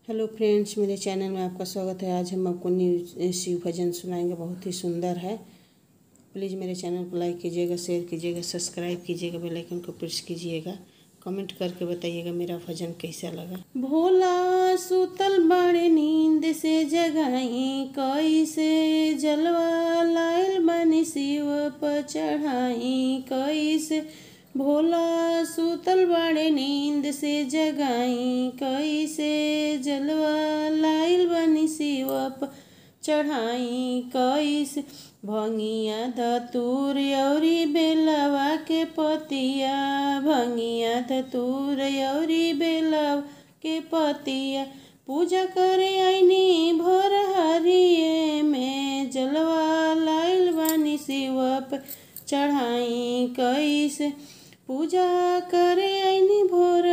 Hello friends, मेरे channel में आपका स्वागत है। आज हम आपको न्यू शिव भजन सुनाएंगे, बहुत ही सुंदर है। प्लीज़ मेरे चैनल को लाइक कीजिएगा, शेयर कीजिएगा, सब्सक्राइब कीजिएगा, बेल आइकन को प्रेस कीजिएगा, कमेंट करके बताइएगा मेरा भजन कैसा लगा। भोला सुतल बड़े नींद से जगाई, कैसे जलवा लाइल बनी शिव पर चढ़ाई। कैसे भोला सुतल बड़े नींद से जगाई, कैसे जलवा लाइल बनी शिव पर चढ़ाई। कैसे भंगिया धतूर औरी बेलवा के पतिया, भंगिया धतूर औरी बेलवा के पतिया, पूजा करे आईनी भोर हरिये में, जलवा लाइल बनी शिव पर चढ़ाई। कैसे पूजा करे आईनी भोर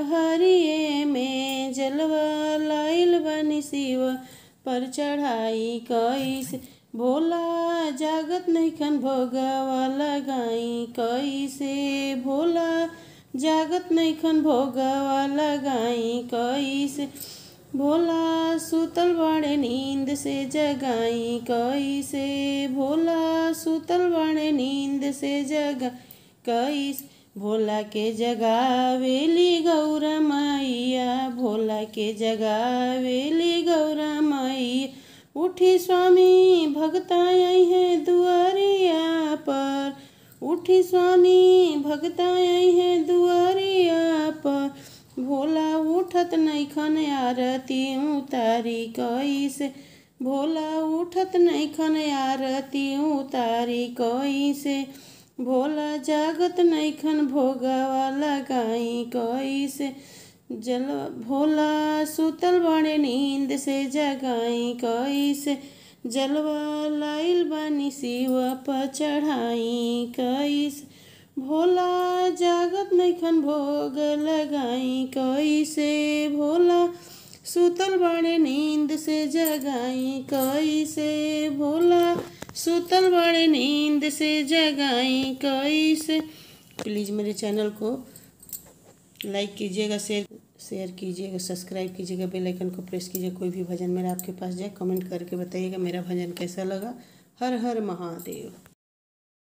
हरिये में, जलवा लाइल बनी शिव पर चढ़ाई। कैसे भोला जागत नैखन भोगवा लगाई, कैसे भोला जागत नैखन भोगवा लगाई। कैसे भोला सुतल बड़े नींद से जगाई, कैसे भोला सुतल बड़े नींद से जगा। कैसे भोला के जगावेली गौरा मैया, भोला के जगावेली गौरा मैया, उठी स्वामी भगता आई है दुआरिया पर, उठी स्वामी भगता आई है दुआरिया पर, भोला उठत नैखन आरती उतारी। कैसे भोला उठत नैखन आरती उतारी। कैसे भोला जागत नैखन भोगवा लगाई। कैसे जल भोला सुतल बड़े नींद से जगाई, कैसे जलवा लाइल बनी शिव पर चढ़ाई। कैसे भोला जागत नैखन भोग लगाई, कैसे भोला सुतल बड़े नींद से जगाई। कैसे भोला सुतल बड़े नींद से जगाई। कैसे प्लीज़ मेरे चैनल को लाइक कीजिएगा, शेयर कीजिएगा, सब्सक्राइब कीजिएगा, बेल आइकन को प्रेस कीजिए। कोई भी भजन मेरा आपके पास जाए, कमेंट करके बताइएगा मेरा भजन कैसा लगा। हर हर महादेव।